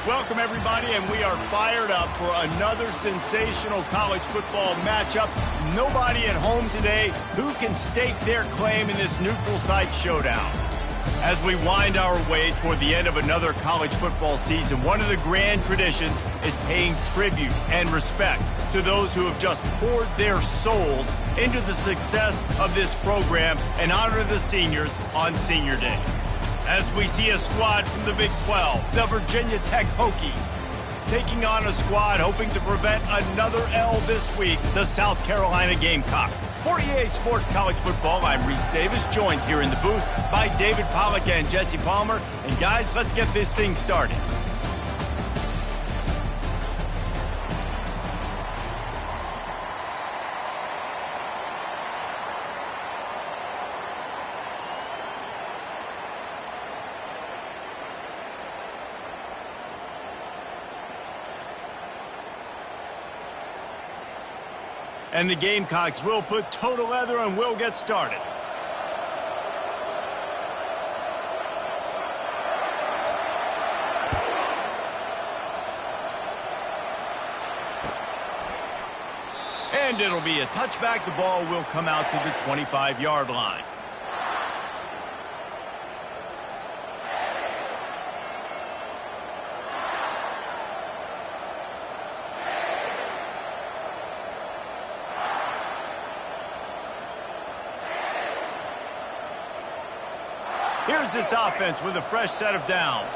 Welcome, everybody, and we are fired up for another sensational college football matchup. Nobody at home today who can stake their claim in this neutral site showdown. As we wind our way toward the end of another college football season, one of the grand traditions is paying tribute and respect to those who have just poured their souls into the success of this program and honor the seniors on Senior Day. As we see a squad from the Big 12, the Virginia Tech Hokies, taking on a squad hoping to prevent another L this week, the South Carolina Gamecocks. For EA Sports College Football, I'm Reese Davis, joined here in the booth by David Pollack and Jesse Palmer. And guys, let's get this thing started. And the Gamecocks will put toe to leather and will get started. And it'll be a touchback. The ball will come out to the 25-yard line. Here's this offense with a fresh set of downs.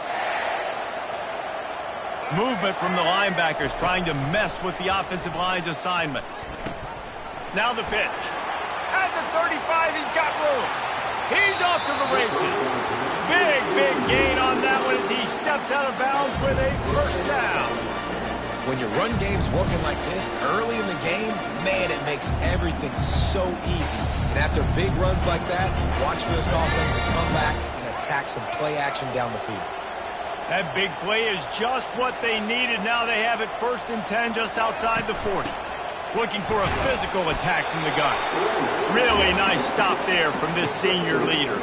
Movement from the linebackers trying to mess with the offensive line's assignments. Now the pitch. At the 35, he's got room. He's off to the races. Big gain on that one as he steps out of bounds with a first down. When your run game's working like this early in the game, man, it makes everything so easy. And after big runs like that, watch for this offense to come back and attack some play action down the field. That big play is just what they needed. Now they have it 1st and 10 just outside the 40. Looking for a physical attack from the gun. Really nice stop there from this senior leader.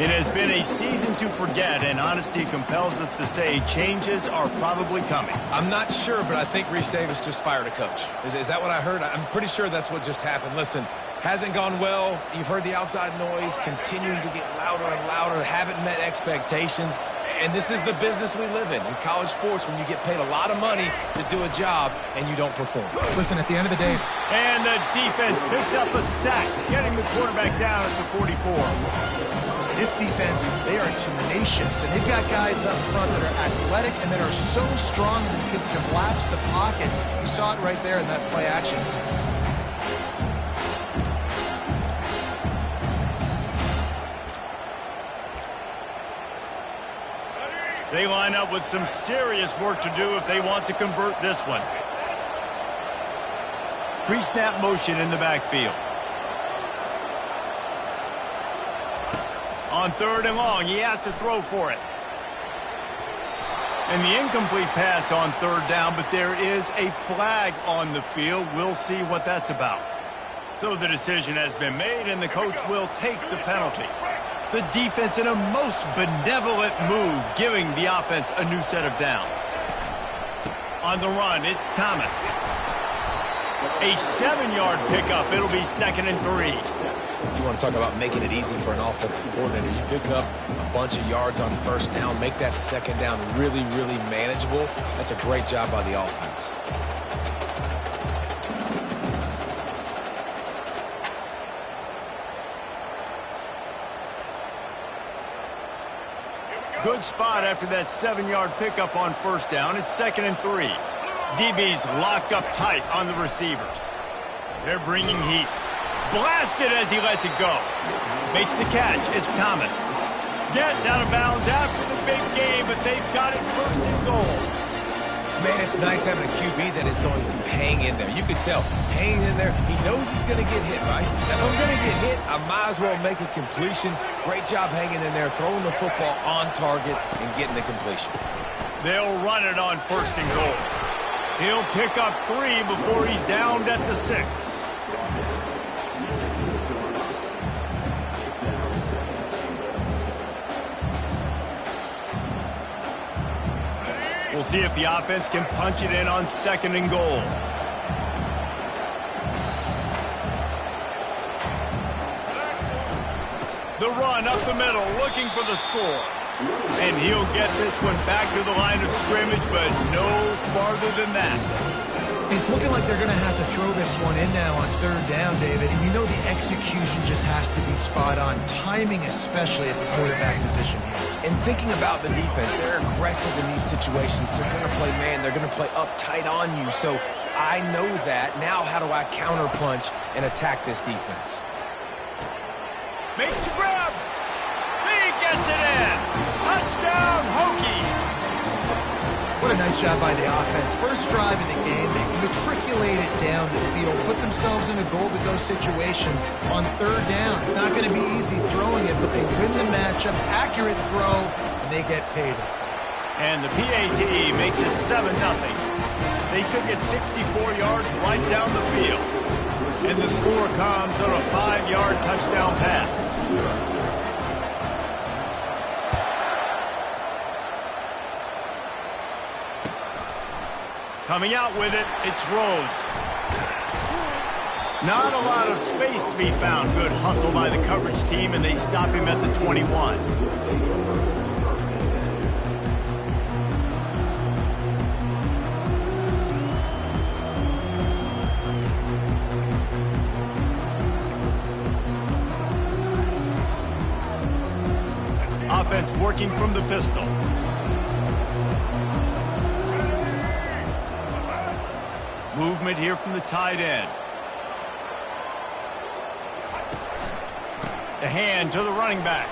It has been a season to forget, and honesty compels us to say changes are probably coming. I'm not sure, but I think Reese Davis just fired a coach. Is that what I heard? I'm pretty sure that's what just happened. Listen, hasn't gone well. You've heard the outside noise continuing to get louder and louder, haven't met expectations. And this is the business we live in college sports, when you get paid a lot of money to do a job and you don't perform. Listen, at the end of the day... And the defense picks up a sack, getting the quarterback down at the 44. This defense, they are tenacious, and they've got guys up front that are athletic and that are so strong that you can collapse the pocket. You saw it right there in that play action. They line up with some serious work to do if they want to convert this one. Pre-snap motion in the backfield. On 3rd and long, he has to throw for it. And the incomplete pass on 3rd down, but there is a flag on the field. We'll see what that's about. So the decision has been made, and the coach will take the penalty. The defense in a most benevolent move, giving the offense a new set of downs. On the run, it's Thomas. A 7-yard pickup. It'll be 2nd and 3. You want to talk about making it easy for an offensive coordinator. You pick up a bunch of yards on 1st down, make that 2nd down really manageable. That's a great job by the offense. Good spot after that 7-yard pickup on 1st down. It's 2nd and 3. DB's locked up tight on the receivers. They're bringing heat. Blasted as he lets it go. Makes the catch. It's Thomas. Gets out of bounds after the big game, but they've got it 1st and goal. Man, it's nice having a QB that is going to hang in there. You can tell, hanging in there, he knows he's going to get hit, right? If I'm going to get hit, I might as well make a completion. Great job hanging in there, throwing the football on target and getting the completion. They'll run it on 1st and goal. He'll pick up 3 before he's downed at the 6. We'll We'll see if the offense can punch it in on 2nd and goal. The run up the middle, looking for the score. And he'll get this one back to the line of scrimmage, but no farther than that. It's looking like they're going to have to throw this one in now on 3rd down, David. And you know the execution just has to be spot on. Timing, especially at the quarterback position here. And thinking about the defense, they're aggressive in these situations. They're going to play man. They're going to play up tight on you. So I know that. Now how do I counterpunch and attack this defense? Makes the grab. He gets it in. Touchdown, Hokies. What a nice job by the offense. First drive of the game, they matriculated down the field, put themselves in a goal-to-go situation on 3rd down. It's not going to be easy throwing it, but they win the matchup. Accurate throw, and they get paid. And the PAT makes it 7-0. They took it 64 yards right down the field. And the score comes on a 5-yard touchdown pass. Coming out with it, it's Rhodes. Not a lot of space to be found. Good hustle by the coverage team, and they stop him at the 21. Offense working from the pistol. Movement here from the tight end. The hand to the running back.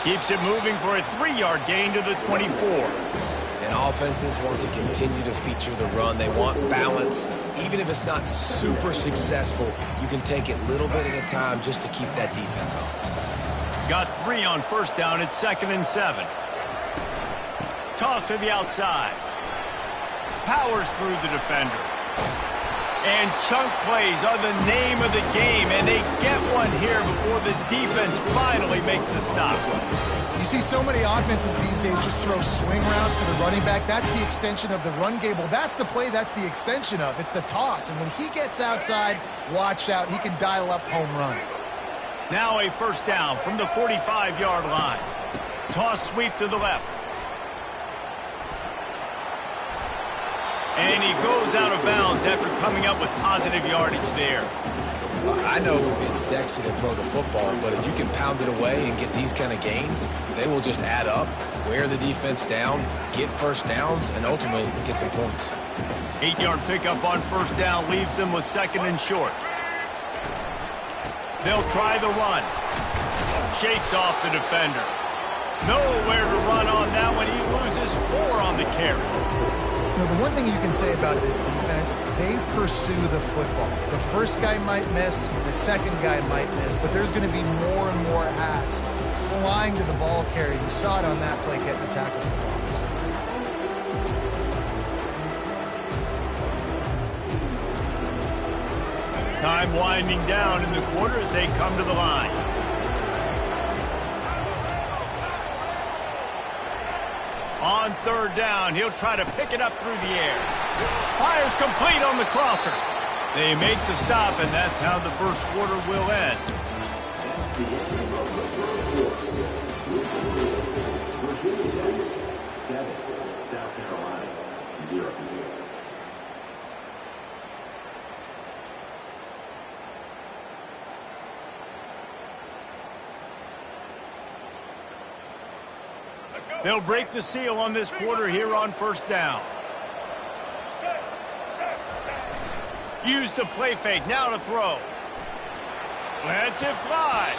Keeps it moving for a 3-yard gain to the 24. And offenses want to continue to feature the run. They want balance. Even if it's not super successful, you can take it little bit at a time just to keep that defense honest. Got 3 on 1st down at 2nd and 7. Toss to the outside. Powers through the defender. And chunk plays are the name of the game, and they get one here before the defense finally makes the stop. You see so many offenses these days just throw swing routes to the running back. That's the extension of the run game. Well, that's the play that's the extension of. It's the toss. And when he gets outside, watch out. He can dial up home runs. Now a 1st down from the 45-yard line. Toss sweep to the left. And he goes out of bounds after coming up with positive yardage there. I know it's sexy to throw the football, but if you can pound it away and get these kind of gains, they will just add up, wear the defense down, get 1st downs, and ultimately get some points. 8-yard pickup on 1st down leaves them with 2nd and short. They'll try the run. Shakes off the defender. Nowhere to run on that one. He loses 4 on the carry. You know, the one thing you can say about this defense, they pursue the football. The first guy might miss, the second guy might miss, but there's going to be more and more hats flying to the ball carrier. You saw it on that play getting the tackle for loss. Time winding down in the quarter as they come to the line. On 3rd down, he'll try to pick it up through the air. Fires complete on the crosser. They make the stop, and that's how the 1st quarter will end. South Carolina, 0. They'll break the seal on this quarter here on 1st down. Use the play fake, now to throw. Lets it fly.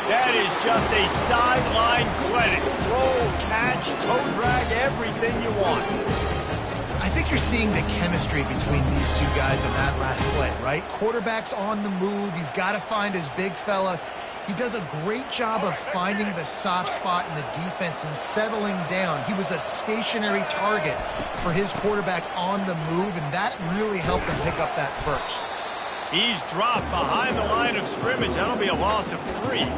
That is just a sideline clinic. Roll, catch, toe drag, everything you want. I think you're seeing the chemistry between these two guys in that last play, right? Quarterback's on the move. He's got to find his big fella. He does a great job of finding the soft spot in the defense and settling down. He was a stationary target for his quarterback on the move, and that really helped him pick up that 1st. He's dropped behind the line of scrimmage. That'll be a loss of 3.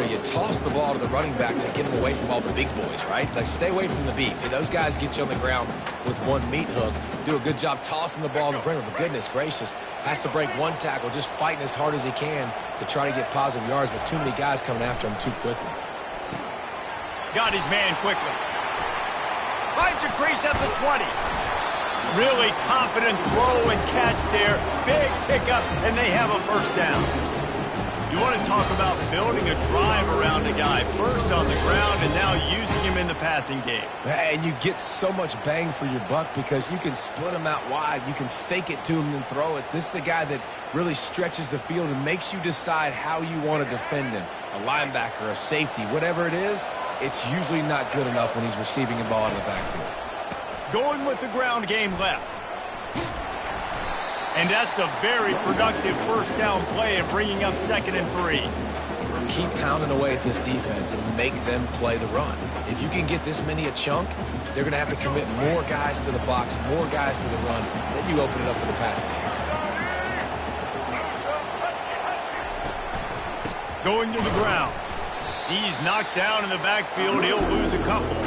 You toss the ball to the running back to get him away from all the big boys, right? Like, stay away from the beef. If those guys get you on the ground with one meat hook, do a good job tossing the ball in the perimeter. But goodness gracious, has to break one tackle, just fighting as hard as he can to try to get positive yards, but too many guys coming after him too quickly. Got his man quickly. Finds a crease at the 20. Really confident throw and catch there. Big pickup, and they have a first down. You want to talk about building a drive around a guy. First on the ground and now using him in the passing game. And you get so much bang for your buck because you can split him out wide. You can fake it to him and throw it. This is the guy that really stretches the field and makes you decide how you want to defend him. A linebacker, a safety, whatever it is, it's usually not good enough when he's receiving the ball out of the backfield. Going with the ground game left. And that's a very productive first down play and bringing up 2nd and 3. Keep pounding away at this defense and make them play the run. If you can get this many a chunk, they're going to have to commit more guys to the box, more guys to the run. Then you open it up for the passing game. Going to the ground. He's knocked down in the backfield. He'll lose a couple.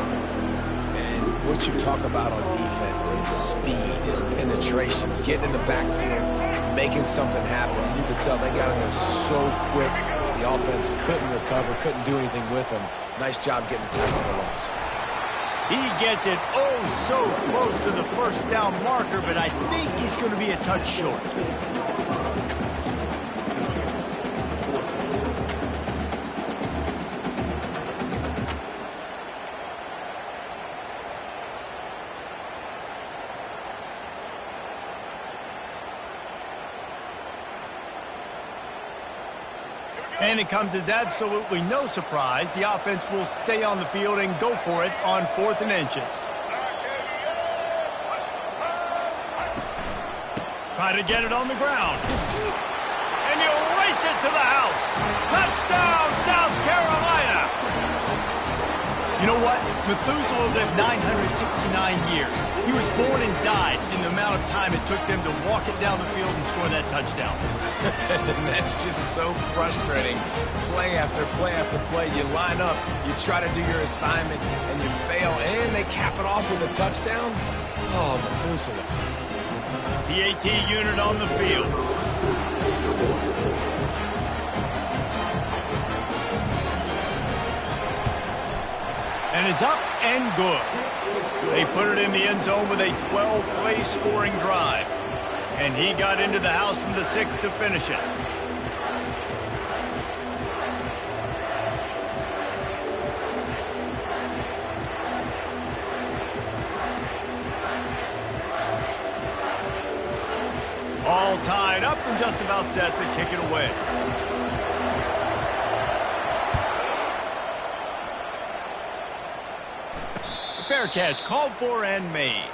What you talk about on defense is speed, is penetration, getting in the backfield, making something happen. And you could tell they got in there so quick. The offense couldn't recover, couldn't do anything with them. Nice job getting the tackle for loss. He gets it so close to the first down marker, but I think he's going to be a touch short. And it comes as absolutely no surprise. The offense will stay on the field and go for it on 4th and inches. Try to get it on the ground. And you race it to the house. Touchdown, South Carolina. You know what? Methuselah lived 969 years. He was born and died in the amount of time it took them to walk it down the field and score that touchdown. And that's just so frustrating. Play after play after play. You line up, you try to do your assignment, and you fail, and they cap it off with a touchdown? Oh, Methuselah. The AT unit on the field. And it's up and good. They put it in the end zone with a 12-play scoring drive. And he got into the house from the 6 to finish it. All tied up and just about set to kick it away. Fair catch called for and made.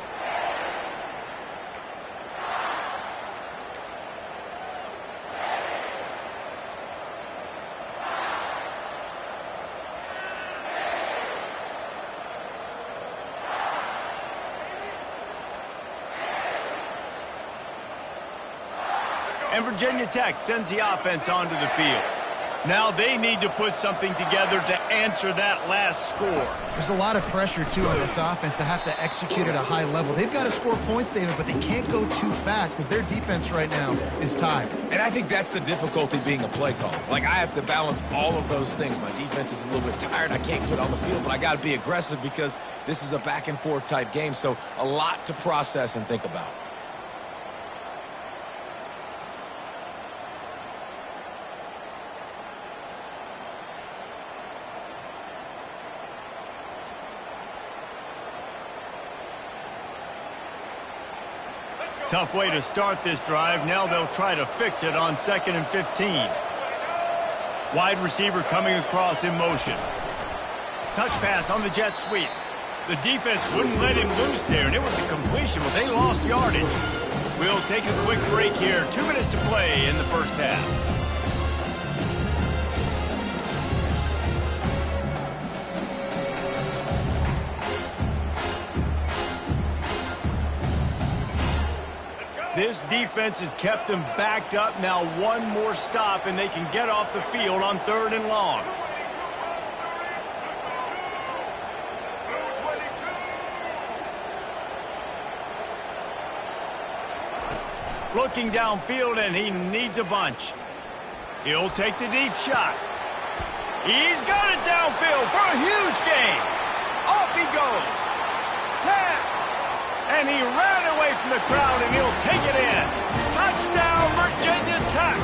And Virginia Tech sends the offense onto the field. Now they need to put something together to answer that last score. There's a lot of pressure, too, on this offense to have to execute at a high level. They've got to score points, David, but they can't go too fast because their defense right now is tired. And I think that's the difficulty being a play caller. Like, I have to balance all of those things. My defense is a little bit tired. I can't put on the field, but I got to be aggressive because this is a back-and-forth type game. So a lot to process and think about. Tough way to start this drive. Now they'll try to fix it on 2nd and 15. Wide receiver coming across in motion. Touch pass on the jet sweep. The defense wouldn't let him loose there, and it was a completion, but they lost yardage. We'll take a quick break here. 2 minutes to play in the first half. This This defense has kept them backed up. Now one more stop, and they can get off the field on 3rd and long. Looking downfield, and he needs a bunch. He'll take the deep shot. He's got it downfield for a huge gain. Off he goes. 10. And he ran away from the crowd, and he'll take it in. Touchdown, Virginia Tech.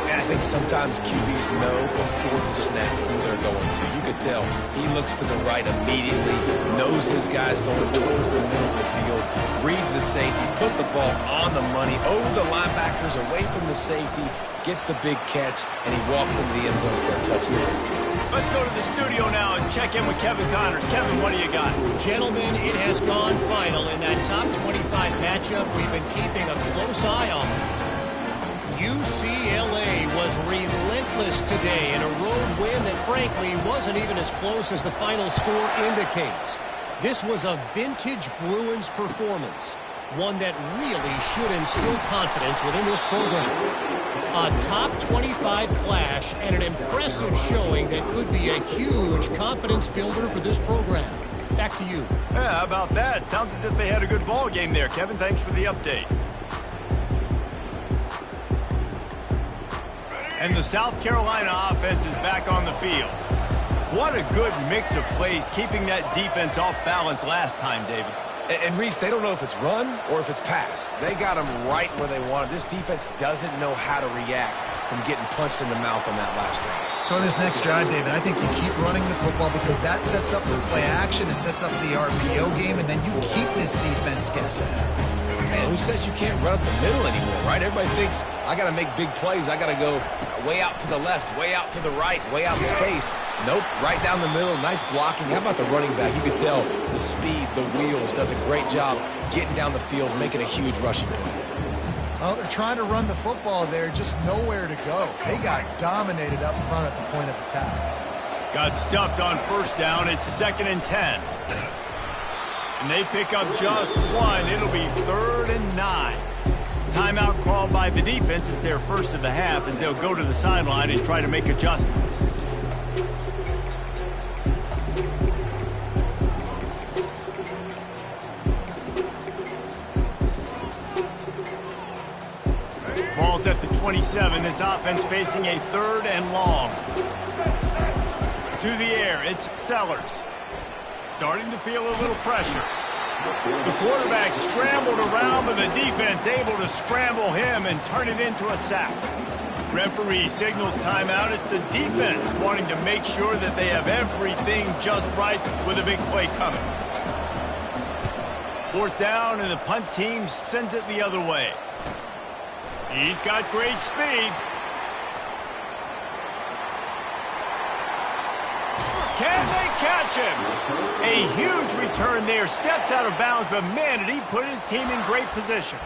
And I think sometimes QBs know before the snap who they're going to. You could tell he looks to the right immediately, knows his guy's going towards the middle of the field, reads the safety, put the ball on the money, over the linebackers, away from the safety, gets the big catch, and he walks into the end zone for a touchdown. Let's go to the studio now and check in with Kevin Connors. Kevin, what do you got? Gentlemen, it has gone final in that top 25 matchup we've been keeping a close eye on. UCLA was relentless today in a road win that frankly wasn't even as close as the final score indicates. This was a vintage Bruins performance, one that really should instill confidence within this program. A top 25 clash and an impressive showing that could be a huge confidence builder for this program. Back to you. Yeah, how about that? Sounds as if they had a good ball game there. Kevin, thanks for the update. And the South Carolina offense is back on the field. What a good mix of plays, keeping that defense off balance last time, David. And Reese, they don't know if it's run or if it's pass. They got them right where they want it. This defense doesn't know how to react from getting punched in the mouth on that last drive. So in this next drive, David, I think you keep running the football because that sets up the play action, it sets up the RPO game, and then you keep this defense guessing. Man, who says you can't run up the middle anymore, right? Everybody thinks, I got to make big plays. I got to go way out to the left, way out to the right, way out in space. Nope, right down the middle, nice blocking. How about the running back? You can tell the speed, the wheels, does a great job getting down the field, making a huge rushing play. Well, they're trying to run the football there, just nowhere to go. They got dominated up front at the point of attack. Got stuffed on 1st down. It's 2nd and 10. And they pick up just one. It'll be 3rd and 9. Timeout called by the defense. It's their first of the half as they'll go to the sideline and try to make adjustments. Ball's at the 27. This offense facing a 3rd and long. To the air, it's Sellers. Starting to feel a little pressure. The quarterback scrambled around, but the defense able to scramble him and turn it into a sack. Referee signals timeout. It's the defense wanting to make sure that they have everything just right with a big play coming. 4th down, and the punt team sends it the other way. He's got great speed. Can they catch him? A huge return there. Steps out of bounds, but man, did he put his team in great position.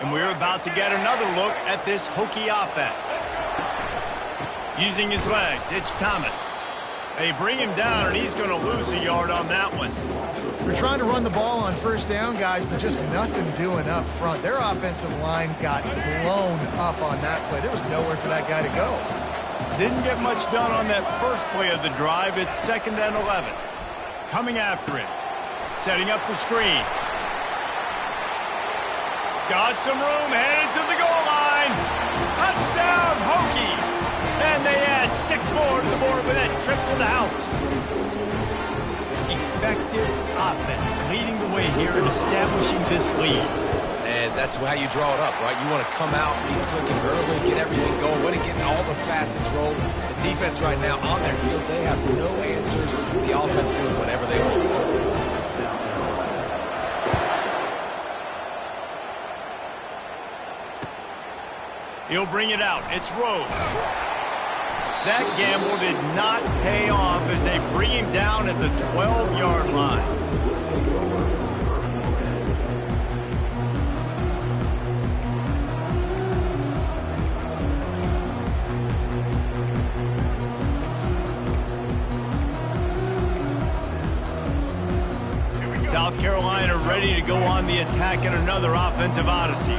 And we're about to get another look at this Hokie offense. Using his legs, it's Thomas. They bring him down, and he's going to lose a yard on that one. We're trying to run the ball on 1st down, guys, but just nothing doing up front. Their offensive line got blown up on that play. There was nowhere for that guy to go. Didn't get much done on that first play of the drive. It's 2nd and 11. Coming after him. Setting up the screen. Got some room, headed to the goal line. Touchdown, Hokies. And they add 6 more to the board with that trip to the house. Effective offense leading the way here in establishing this lead. And that's how you draw it up, right? You want to come out, be clicking early, get everything going, want to get all the facets rolling. The defense right now on their heels, they have no answers. The offense doing whatever they want. He'll bring it out. It's Rose. That gamble did not pay off as they bring him down at the 12-yard line. ready to go on the attack in another offensive odyssey.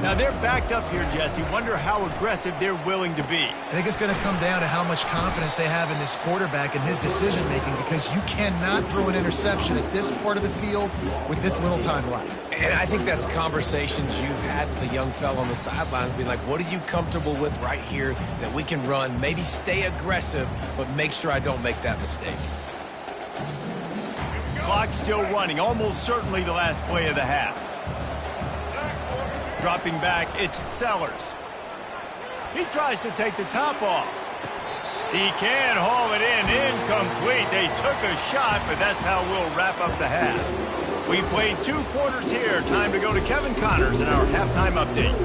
Now they're backed up here, Jesse. Wonder how aggressive they're willing to be. I think it's going to come down to how much confidence they have in this quarterback and his decision-making, because you cannot throw an interception at this part of the field with this little time left. And I think that's conversations you've had with the young fellow on the sidelines, being like, what are you comfortable with right here that we can run? Maybe stay aggressive, but make sure I don't make that mistake. Clock still running, almost certainly the last play of the half. Dropping back, it's Sellers. He tries to take the top off. He can haul it in, incomplete. They took a shot, but that's how we'll wrap up the half. We played 2 quarters here. Time to go to Kevin Connors in our halftime update.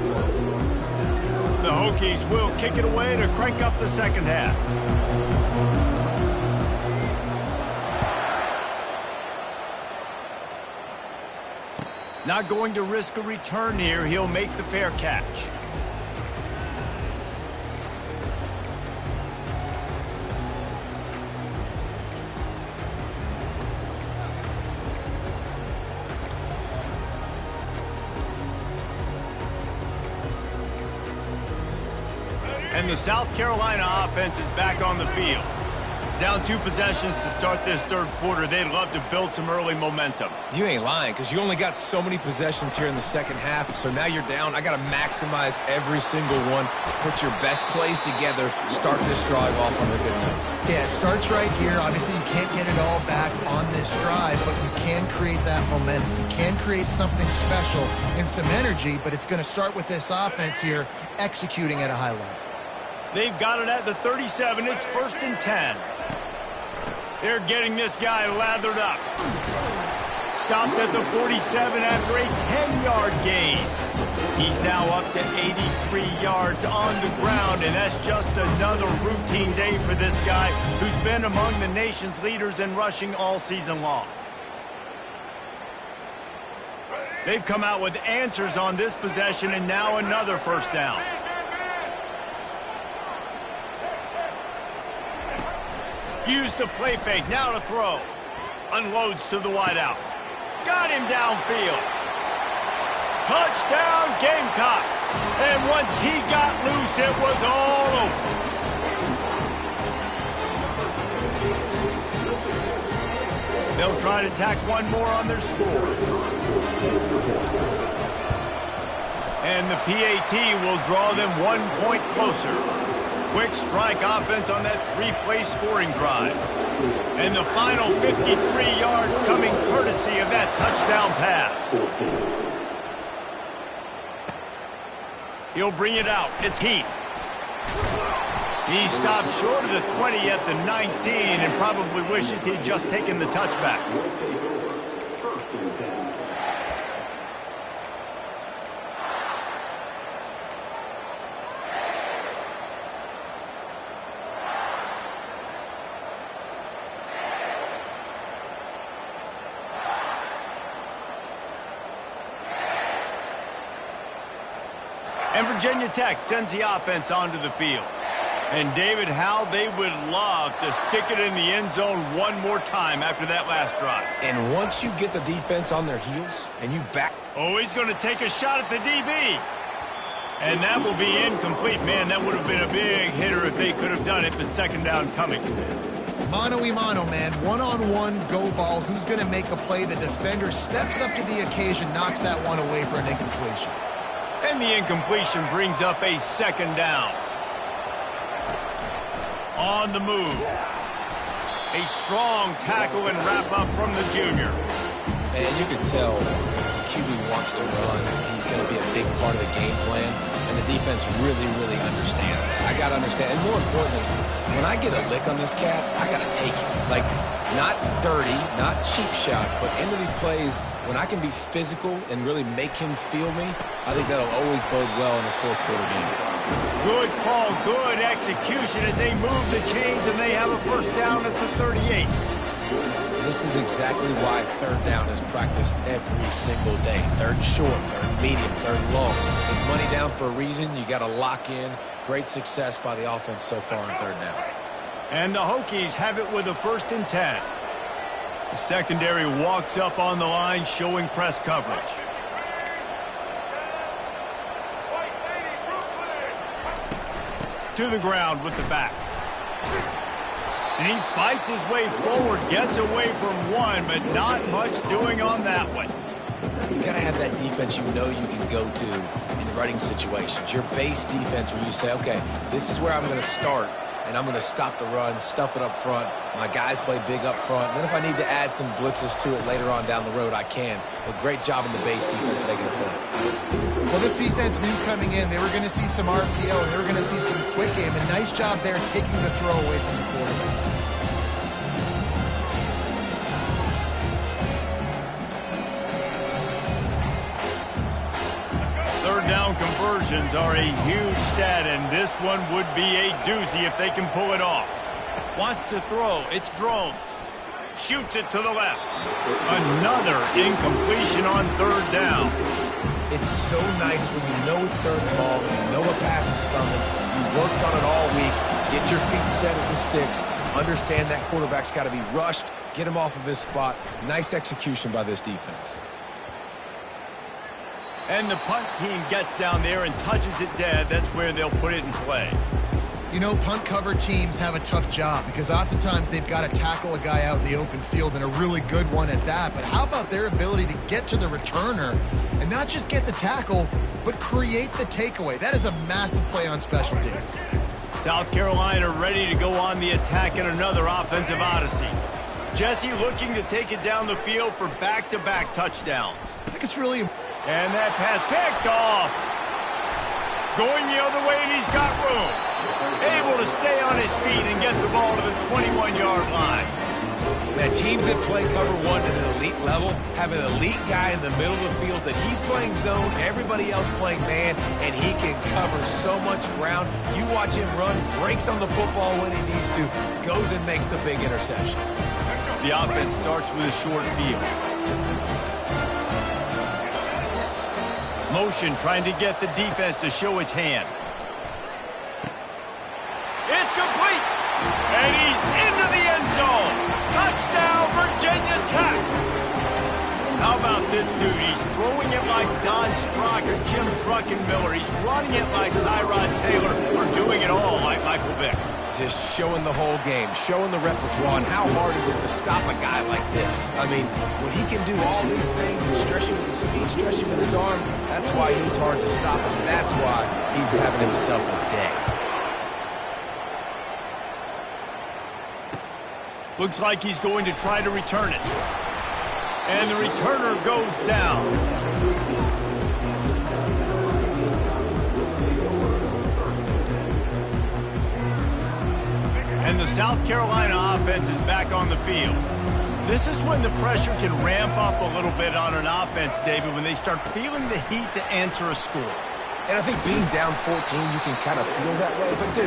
The Hokies will kick it away to crank up the second half. Not going to risk a return here. He'll make the fair catch. And the South Carolina offense is back on the field. Down 2 possessions to start this third quarter. They'd love to build some early momentum. You ain't lying, because you only got so many possessions here in the second half, so now you're down. I got to maximize every single one, put your best plays together, start this drive off on a good note. Yeah, it starts right here. Obviously, you can't get it all back on this drive, but you can create that momentum. You can create something special and some energy, but it's going to start with this offense here executing at a high level. They've got it at the 37. It's 1st and 10. They're getting this guy lathered up. Stopped at the 47 after a 10-yard gain. He's now up to 83 yards on the ground, and that's just another routine day for this guy who's been among the nation's leaders in rushing all season long. They've come out with answers on this possession, and now another first down. Use the play fake, now to throw. Unloads to the wideout. Got him downfield. Touchdown, Gamecocks. And once he got loose, it was all over. They'll try to tack one more on their score. And the PAT will draw them 1 point closer. Quick strike offense on that 3-play scoring drive. And the final 53 yards coming courtesy of that touchdown pass. He'll bring it out. It's Heath. He stopped short of the 20 at the 19 and probably wishes he'd just taken the touchback. And Virginia Tech sends the offense onto the field. And David, how they would love to stick it in the end zone one more time after that last drive. And once you get the defense on their heels and you back... Oh, he's going to take a shot at the DB. And that will be incomplete. Man, that would have been a big hitter if they could have done it, but second down coming. Mano-y-mano, man. One-on-one go ball. Who's going to make a play? The defender steps up to the occasion, knocks that one away for an incompletion. And the incompletion brings up a second down. On the move. A strong tackle and wrap up from the junior. And you can tell the QB wants to run. He's going to be a big part of the game plan. And the defense really, really understands that. I got to understand. And more importantly, when I get a lick on this cat, I got to take it. Like, not dirty, not cheap shots, but into these plays, when I can be physical and really make him feel me, I think that'll always bode well in the fourth quarter game. Good call, good execution as they move the chains and they have a first down at the 38. This is exactly why third down is practiced every single day. Third and short, third medium, third long. It's money down for a reason. You got to lock in. Great success by the offense so far on third down. And the Hokies have it with a 1st and 10. The secondary walks up on the line, showing press coverage. To the ground with the back. And he fights his way forward, gets away from one, but not much doing on that one. You got to have that defense you know you can go to in running situations. Your base defense where you say, okay, this is where I'm going to start, and I'm going to stop the run, stuff it up front. My guys play big up front. And then if I need to add some blitzes to it later on down the road, I can. But great job in the base defense making a point. Well, this defense knew coming in they were going to see some RPO and they were going to see some quick game. And nice job there taking the throw away from the quarterback. Third down conversions are a huge stat, and this one would be a doozy if they can pull it off. Wants to throw. It's Drones. Shoots it to the left. Another incompletion on third down. It's so nice when you know it's third and long, you know a pass is coming, you worked on it all week, get your feet set at the sticks, understand that quarterback's got to be rushed, get him off of his spot. Nice execution by this defense. And the punt team gets down there and touches it dead. That's where they'll put it in play. You know, punt cover teams have a tough job because oftentimes they've got to tackle a guy out in the open field, and a really good one at that. But how about their ability to get to the returner and not just get the tackle, but create the takeaway? That is a massive play on special teams. South Carolina ready to go on the attack in another offensive odyssey. Jesse looking to take it down the field for back-to-back touchdowns. I think it's really... And that pass picked off. Going the other way, and he's got room. Able to stay on his feet and get the ball to the 21-yard line. Now, teams that play cover one at an elite level have an elite guy in the middle of the field that he's playing zone, everybody else playing man, and he can cover so much ground. You watch him run, breaks on the football when he needs to, goes and makes the big interception. The offense starts with a short field. Motion trying to get the defense to show his hand. It's complete. And he's into the end zone. Touchdown, Virginia Tech. How about this dude? He's throwing it like Don Strock or Jim Druckenmiller. He's running it like Tyrod Taylor, or doing it all like Michael Vick. Just showing the whole game, showing the repertoire, and how hard is it to stop a guy like this? I mean, when he can do all these things and stretch you with his feet, stretch you with his arm, that's why he's hard to stop, and that's why he's having himself a day. Looks like he's going to try to return it. And the returner goes down. And the South Carolina offense is back on the field. This is when the pressure can ramp up a little bit on an offense, David, when they start feeling the heat to answer a score. And I think being down 14, you can kind of feel that way. But, dude,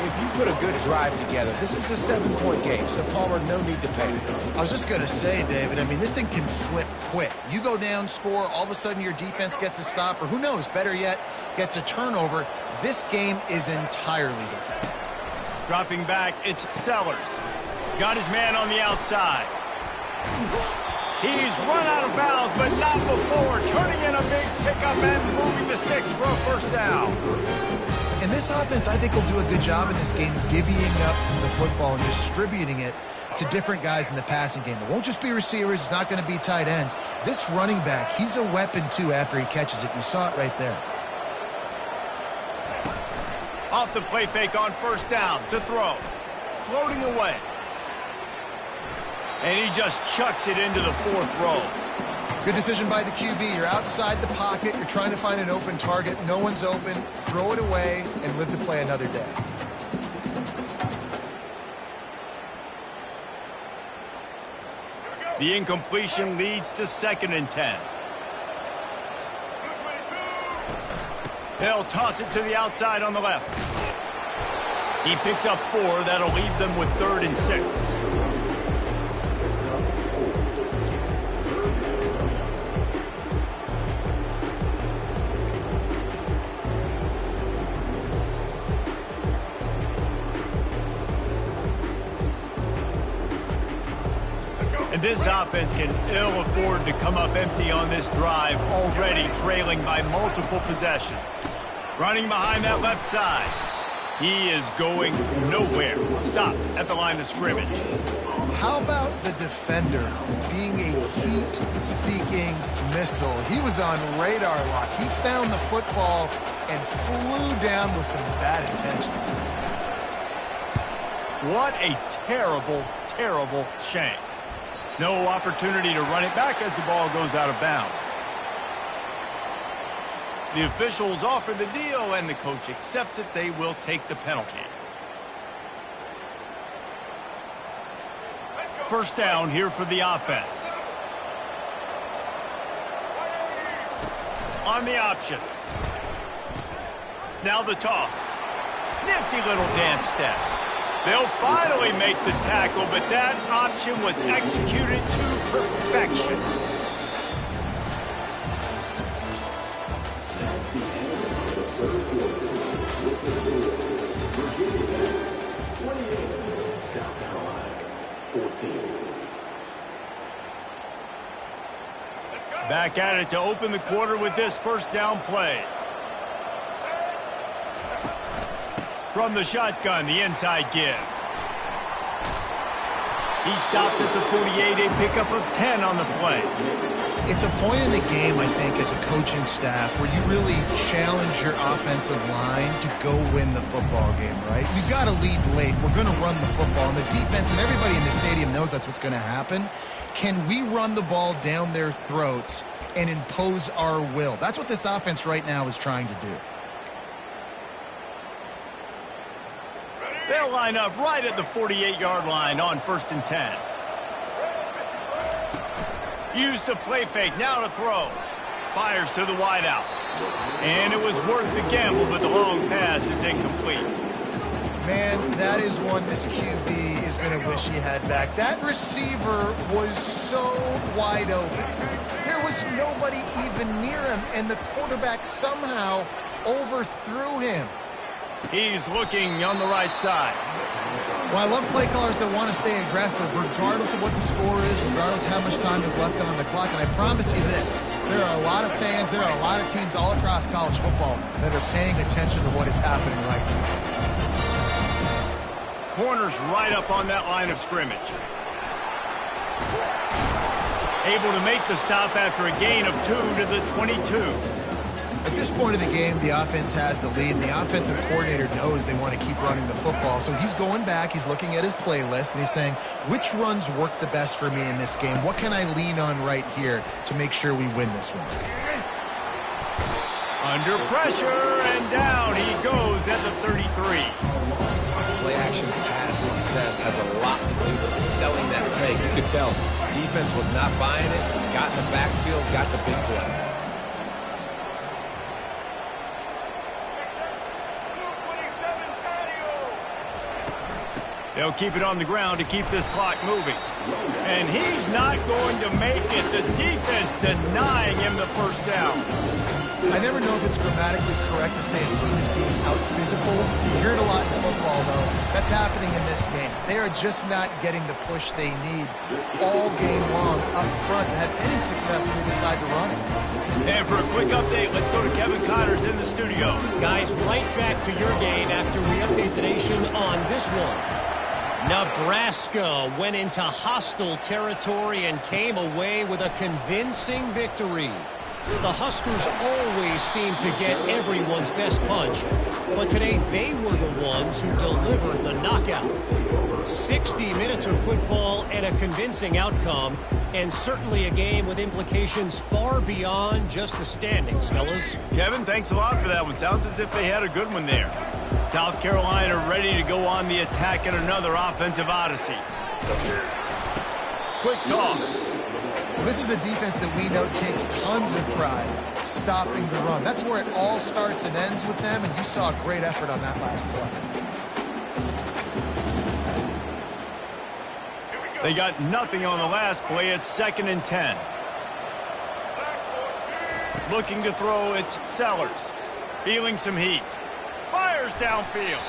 if you put a good drive together, this is a 7-point game, so Palmer, no need to panic. I was just going to say, David, I mean, this thing can flip quick. You go down, score, all of a sudden your defense gets a stop, or who knows, better yet, gets a turnover. This game is entirely different. Dropping back, it's Sellers. Got his man on the outside. He's run out of bounds, but not before. Turning in a big pickup and moving the sticks for a first down. And this offense, I think, will do a good job in this game divvying up the football and distributing it to different guys in the passing game. It won't just be receivers. It's not going to be tight ends. This running back, he's a weapon, too, after he catches it. You saw it right there. Off the play fake on first down to throw. Floating away. And he just chucks it into the fourth row. Good decision by the QB. You're outside the pocket. You're trying to find an open target. No one's open. Throw it away and live to play another day. The incompletion leads to 2nd and 10. They'll toss it to the outside on the left. He picks up 4. That'll leave them with 3rd and 6. And this offense can ill afford to come up empty on this drive, already trailing by multiple possessions. Running behind that left side. He is going nowhere. Stop at the line of scrimmage. How about the defender being a heat-seeking missile? He was on radar lock. He found the football and flew down with some bad intentions. What a terrible, terrible shank. No opportunity to run it back as the ball goes out of bounds. The officials offer the deal, and the coach accepts it. They will take the penalty. First down here for the offense. On the option. Now the toss. Nifty little dance step. They'll finally make the tackle, but that option was executed to perfection. South Carolina, 14. Back at it to open the quarter with this first down play. From the shotgun, the inside give. He stopped at the 48, a pickup of 10 on the play. It's a point in the game, I think, as a coaching staff where you really challenge your offensive line to go win the football game, right? We've got to lead late. We're going to run the football. And the defense and everybody in the stadium knows that's what's going to happen. Can we run the ball down their throats and impose our will? That's what this offense right now is trying to do. They'll line up right at the 48-yard line on 1st and 10. Use the play fake, now to throw. Fires to the wideout. And it was worth the gamble, but the long pass is incomplete. Man, that is one this QB is going to wish he had back. That receiver was so wide open. There was nobody even near him, and the quarterback somehow overthrew him. He's looking on the right side. Well, I love play callers that want to stay aggressive regardless of what the score is, regardless of how much time is left on the clock. And I promise you this, there are a lot of fans, there are a lot of teams all across college football that are paying attention to what is happening right now. Corners right up on that line of scrimmage. Able to make the stop after a gain of 2 to the 22. At this point of the game, the offense has the lead, and the offensive coordinator knows they want to keep running the football. So he's going back, he's looking at his playlist, and he's saying, which runs work the best for me in this game? What can I lean on right here to make sure we win this one? Under pressure, and down he goes at the 33. Play-action pass success has a lot to do with selling that fake. You could tell defense was not buying it, got in the backfield, got the big play. They'll keep it on the ground to keep this clock moving. And he's not going to make it. The defense denying him the first down. I never know if it's grammatically correct to say a team is being out-physical. You hear it a lot in football, though. That's happening in this game. They are just not getting the push they need all game long up front to have any success when they decide to run it. And for a quick update, let's go to Kevin Connors in the studio. Guys, right back to your game after we update the nation on this one. Nebraska went into hostile territory and came away with a convincing victory. The Huskers always seem to get everyone's best punch, but today they were the ones who delivered the knockout. 60 minutes of football and a convincing outcome, and certainly a game with implications far beyond just the standings, fellas. Kevin, thanks a lot for that one. Sounds as if they had a good one there. South Carolina ready to go on the attack at another offensive odyssey. Quick toss. Well, this is a defense that we know takes tons of pride stopping the run. That's where it all starts and ends with them, and you saw a great effort on that last play. They got nothing on the last play. It's 2nd and 10. Looking to throw, it's Sellers. Feeling some heat. Fires downfield.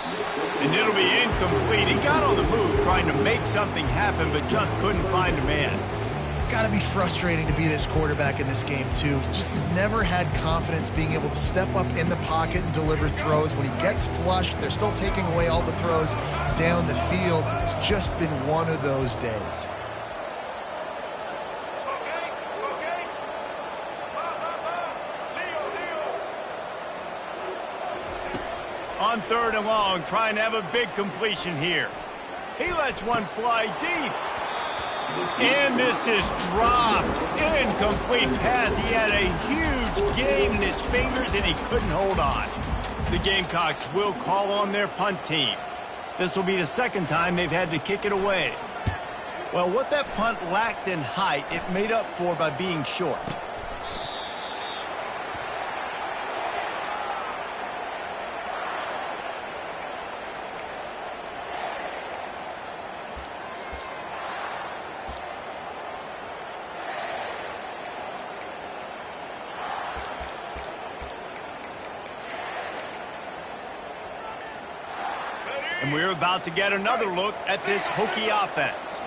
And it'll be incomplete. He got on the move trying to make something happen, but just couldn't find a man. got to be frustrating to be this quarterback in this game, too. He just has never had confidence being able to step up in the pocket and deliver throws. When he gets flushed, they're still taking away all the throws down the field. It's just been one of those days. On 3rd and long, trying to have a big completion here. He lets one fly deep. And this is dropped. Incomplete pass. He had a huge gain in his fingers, and he couldn't hold on. The Gamecocks will call on their punt team. This will be the second time they've had to kick it away. Well, what that punt lacked in height, it made up for by being short. And we're about to get another look at this Hokie offense.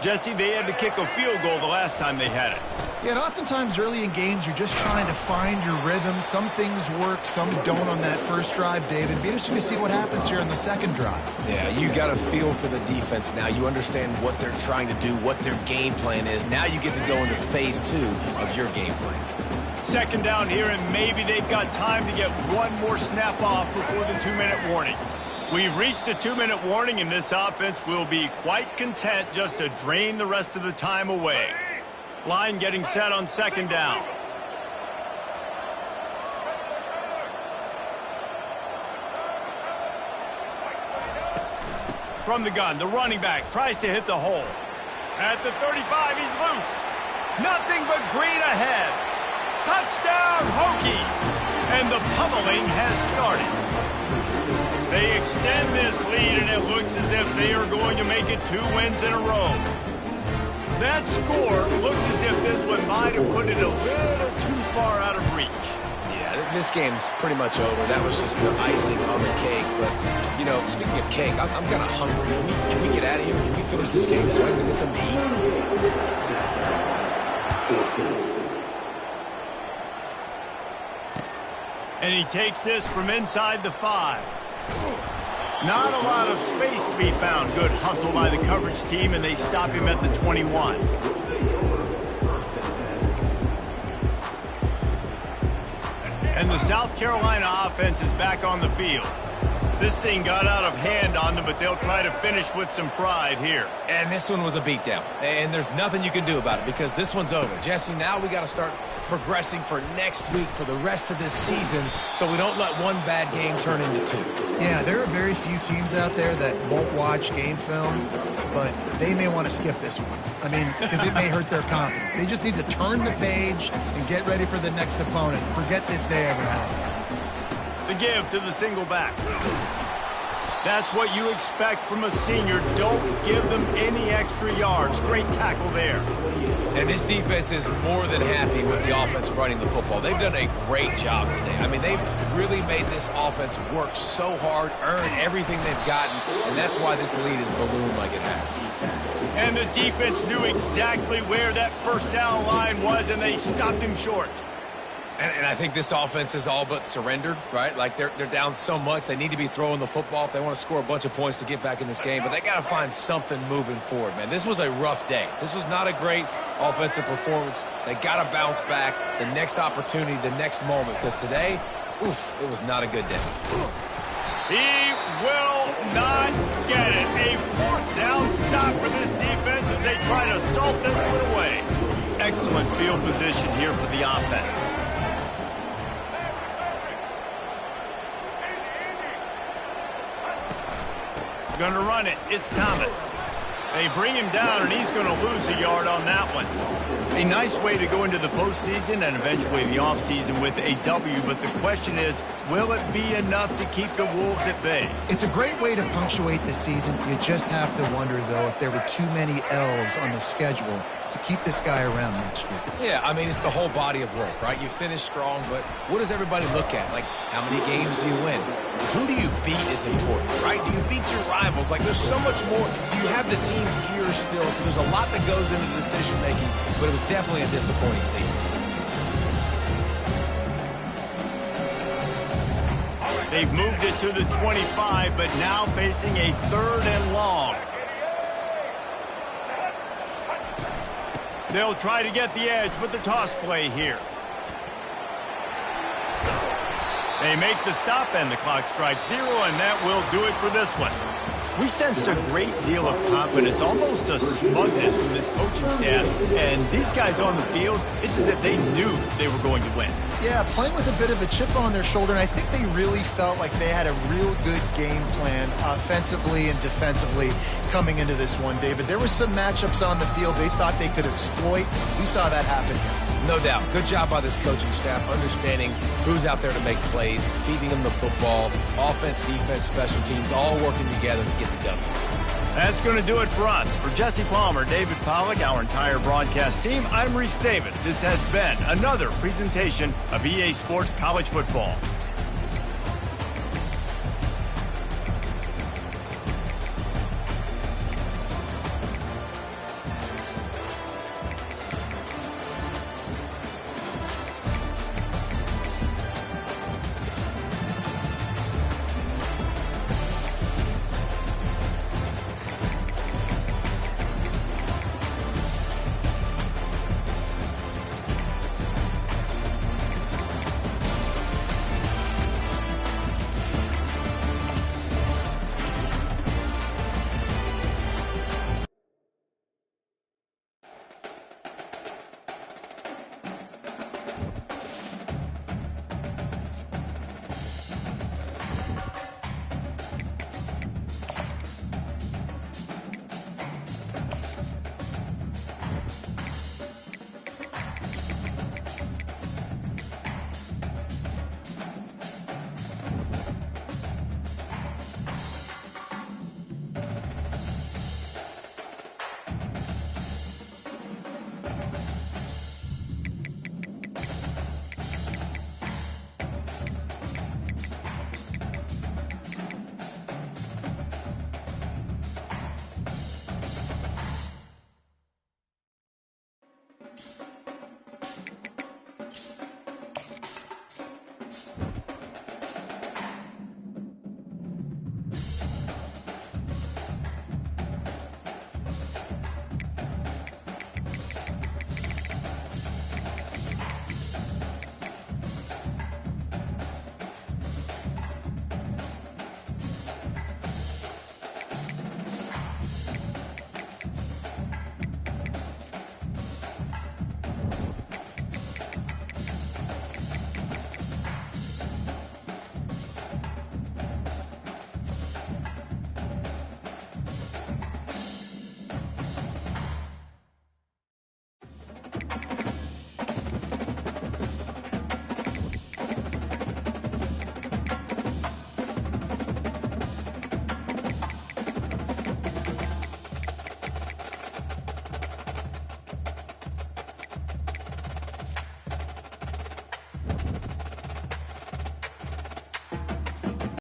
Jesse, they had to kick a field goal the last time they had it. Yeah, and oftentimes early in games, you're just trying to find your rhythm. Some things work, some don't on that first drive, David. It'd be interesting to see what happens here on the second drive. Yeah, you got a feel for the defense now. You understand what they're trying to do, what their game plan is. Now you get to go into phase 2 of your game plan. Second down here, and maybe they've got time to get one more snap off before the 2-minute warning. We've reached the 2-minute warning, and this offense will be quite content just to drain the rest of the time away. Line getting set on second down. From the gun, the running back tries to hit the hole. At the 35, he's loose. Nothing but green ahead. Touchdown, Hokie! And the pummeling has started. They extend this lead, and it looks as if they are going to make it 2 wins in a row. That score looks as if this one might have put it a little too far out of reach. Yeah, this game's pretty much over. That was just the icing on the cake. But, you know, speaking of cake, I'm kind of hungry. Can we get out of here? Can we finish this game so I can get some to eat? And he takes this from inside the 5. Not a lot of space to be found. Good hustle by the coverage team, and they stop him at the 21. And the South Carolina offense is back on the field. This thing got out of hand on them, but they'll try to finish with some pride here. And this one was a beatdown. And there's nothing you can do about it because this one's over. Jesse, now we got to start progressing for next week for the rest of this season so we don't let one bad game turn into 2. Yeah, there are very few teams out there that won't watch game film, but they may want to skip this one. I mean, because it may hurt their confidence. They just need to turn the page and get ready for the next opponent. Forget this day ever happened. The give to the single back. That's what you expect from a senior. Don't give them any extra yards. Great tackle there. And this defense is more than happy with the offense running the football. They've done a great job today. I mean, they've really made this offense work so hard, earn everything they've gotten, and that's why this lead has ballooned like it has. And the defense knew exactly where that first down line was, and they stopped him short. And I think this offense is all but surrendered, right? Like, they're down so much. They need to be throwing the football if they want to score a bunch of points to get back in this game. But they got to find something moving forward, man. This was a rough day. This was not a great offensive performance. They got to bounce back the next opportunity, the next moment. Because today, oof, it was not a good day. He will not get it. A 4th down stop for this defense as they try to salt this one away. Excellent field position here for the offense. Going to run it. It's Thomas. They bring him down, and he's going to lose a yard on that one. A nice way to go into the postseason and eventually the offseason with a W, but the question is, will it be enough to keep the Wolves at bay? It's a great way to punctuate the season. You just have to wonder, though, if there were too many L's on the schedule to keep this guy around next year. Yeah, I mean, it's the whole body of work, right? You finish strong, but what does everybody look at? Like, how many games do you win? Who do you beat is important, right? right? Do you beat your rivals? Like, there's so much more. Do you have the team's ears still? So there's a lot that goes into decision-making, but it was definitely a disappointing season. They've moved it to the 25, but now facing a 3rd and long. They'll try to get the edge with the toss play here. They make the stop, and the clock strikes 0, and that will do it for this one. We sensed a great deal of confidence, almost a smugness from this coaching staff. And these guys on the field, it's as if they knew they were going to win. Yeah, playing with a bit of a chip on their shoulder, and I think they really felt like they had a real good game plan offensively and defensively coming into this one, David. There were some matchups on the field they thought they could exploit. We saw that happen here. No doubt. Good job by this coaching staff, understanding who's out there to make plays, feeding them the football, offense, defense, special teams, all working together to get the W. That's going to do it for us. For Jesse Palmer, David Pollack, our entire broadcast team, I'm Reese Davis. This has been another presentation of EA Sports College Football.